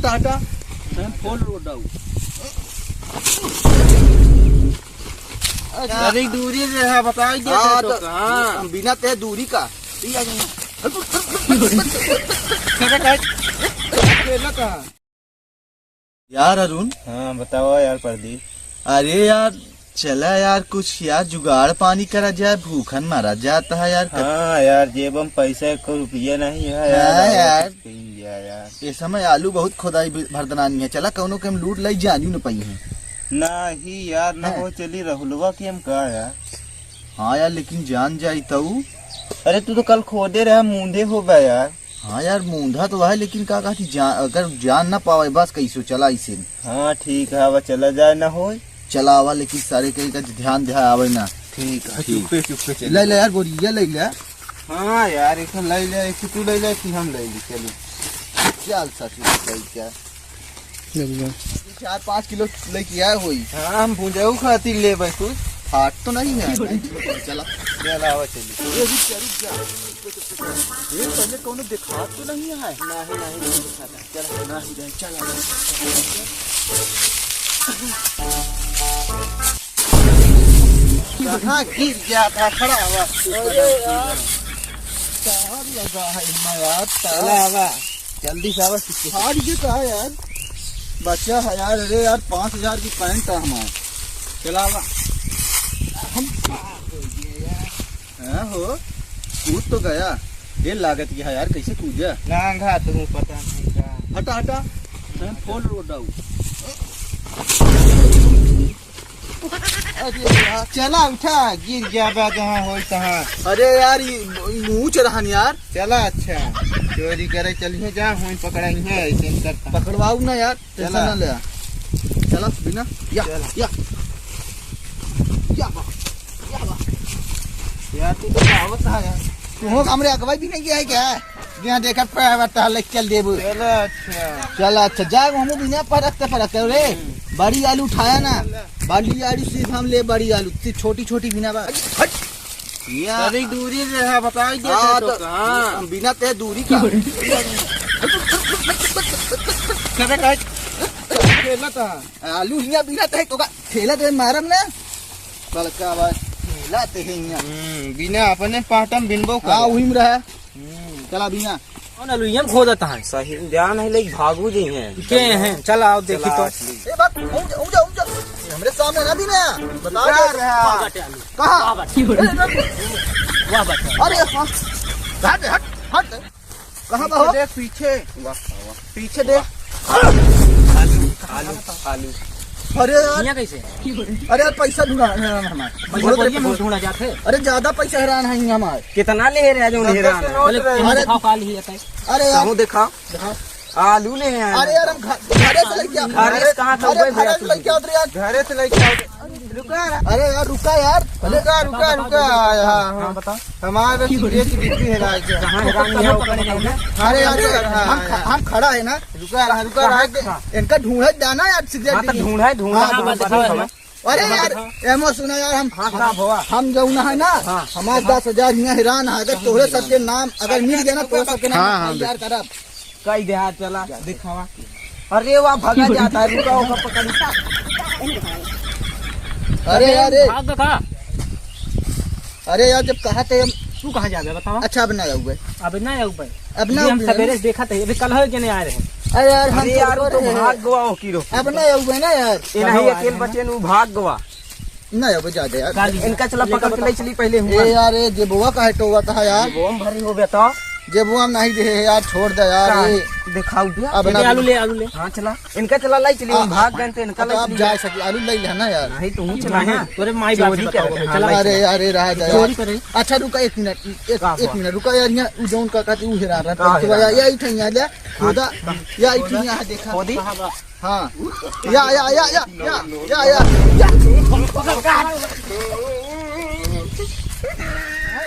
हटा हटा full road आऊ। अरे दूरी से है बताई दे तो कहां बिना ते दूरी का यार अरुण। हाँ बताओ यार प्रदीप। अरे यार चला यार कुछ यार जुगाड़ पानी करा जाए, भूखन मारा जाता है यार। हाँ यार जेब में पैसा को रुपया नहीं है यार यार ये समय आलू बहुत खुदाई भरदनानी है। चला कौनो के हम लूट लाई जानी न पाई है नहीं यार ना हो चली रहुलवा की हम कहा यार। हाँ यार लेकिन जान जाई तऊ। अरे तू तो कल खोदे रहा मूंधे हो गया यार। हाँ यार मूंधा तो है लेकिन का कहती अगर जान ना पावे बस कैसे चला इसे। हाँ ठीक है अब चला जाए ना हो चला आवा लेकिन सारे कहीं का ध्यान ध्यान आवे ना। ठीक है चुप्पे चुप्पे चल ले ले यार बोरिया ले ले। हाँ यार एक ले ले एक तू ले ले कि हम ले ली चलो चल सच क्या 4-5 किलो लेके आए हुई। हाँ हम भुजाऊ खातिर ले भाई तू हाट तो नहीं है। चला चलावा चली ये पहले कौन दिखा तो नहीं है। नहीं दिखाता चल नहीं चल कहाँ गिर गया था खड़ा हुआ। लगा है यार चला जल्दी से आवा। हार ये कहा यार बच्चा है यार। अरे यार 5000 की पैंट था हमारा। चला हम हाँ हो कूद तो गया। ये लागत की है यार कैसे कूद गया। नांगा तुम्हें पता नहीं था। हटा हटा फुल रोड आऊ। अरे यार चला उठा गिर गया बा जहाँ हो तहाँ। अरे यार मुँह चढ़ान यार। चला अच्छा चोरी करे चलिए जा हुई पकड़ाई है ऐसे करता पकड़वाऊ ना यार। चला ना ले चला बिना या या यार तू तो आवत है यार। तू हमरे अगवाई भी नहीं किया है क्या। यहाँ देखा पैसा ले चल देबू। चला अच्छा चल अच्छा जा हम बिना परखते रे। बड़ी आलू उठाया ना बड़ी आलू सिर्फ हम ले बड़ी आलू छोटी छोटी बिना यार दूरी से है बताई दे तो कहां बिना ते दूरी का खेला था आलू हिया बिना ते तो खेला ते मारम ना बलका बस खेला ते हिया बिना अपने पाटम बिनबो का। हां वही में रहा। चला बिना कौन आलू हम खो देता है। सही ध्यान है लेकिन भागू जी हैं के हैं चल आओ देखी तो। ए बात उजा हमरे सामने ना बिना बता कहां वाह बात अरे हट हट हट कहां बा देख पीछे पीछे देख। आलू अरे यार यहाँ कैसे अरे यार पैसा ढूंढा हमारे। ढूंढा जाते। अरे ज्यादा पैसा हैरान है हमारे। कितना ले रहे जो दिखाओ काल ही आता है। अरे यार दिखा आलू ले हैं। अरे यार हम घरे से लेके आ। घरे से कहाँ था? घरे से लेके आते यार। घरे से लेके आओ रुका अरे यार रुका यार रुका हाँ बता हमारे सूर्य की डिग्री है राज अरे यार हम खड़ा है ना। रुका इनका ढूंढे जाना यार सिगरेट ढूंढा अरे यार एमो सुना यार हम जो है ना हमारे 10,000 यहाँ हैरान है। अगर तोहरे सबके नाम अगर मिल गया ना तो सबके नाम तैयार करब। कई देहात चला दिखावा। अरे वहाँ भगा जाता है रुका होगा पकड़। अरे यार जब कहा थे तू कहाँ जा गया बताओ। अच्छा अब ना जाऊंगे अब ना आऊ भाई अब ना हम सवेरे से देखा था अभी कल है कि नहीं आ रहे हैं। अरे यार हम यार तो भाग गवा हो की रो अब ना जाऊंगे ना यार। ये नहीं अकेले बच्चे नु भाग गवा ना जाओगे ज्यादा यार। इनका चला पकड़ के ले चली पहले ए यार ये जेबुआ का हटोवा था यार। बम भरी हो गया था जेबुआ नहीं दे यार छोड़ दे यार। दिखाओ दिया अब ना आलू ले हाँ चला इनका चला लाई चली हम भाग गए थे इनका तो आप जा सके आलू ले लेना यार। नहीं तू चला है तोरे माई बाप चला। अरे अरे रहा जा चोरी करे। अच्छा रुका 1 मिनट 1 मिनट रुका यार। यहाँ जोन का कहते ऊ हेरा रहा या इठ यहाँ ले खुदा या इठ यहाँ देखा खोदी हाँ या या या या या या या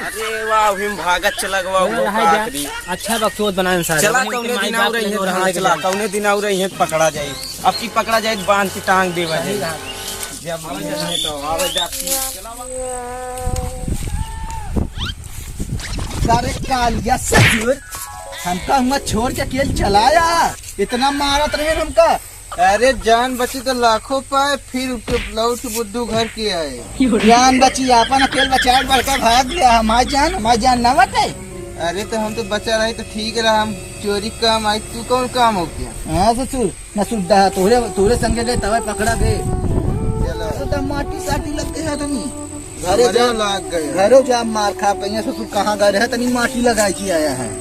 अरे वाह हम भागत चला गवा। अच्छा बकचोद बनाए सारे। चला कौने दिन आउ रही है हाँ चला कौने दिन आउ रही है पकड़ा जाए। अब की पकड़ा जाए बांध की टांग देवा है जब तो आवे जाती सारे कालिया सजूर हमका हुआ छोड़ के अकेले चलाया, इतना मारत रहे हमका। अरे जान बची तो लाखों पाए, फिर लौट बुद्धू घर के आए। जान बची अपन अकेले बचाए बढ़कर भाग गया। हमारी जान न बटे। अरे तो हम तो बचा रहे तो ठीक रहा, हम चोरी काम आई, तू कौन काम हो गया? हाँ ससुर न सुधा तोरे संगे गए तब पकड़ा गए। तो माटी साटी लग गया तुम्हें घरे जा लग गए। घरों जा मार खा पे ससुर कहाँ गए रहे तनी माटी लगाई की आया है।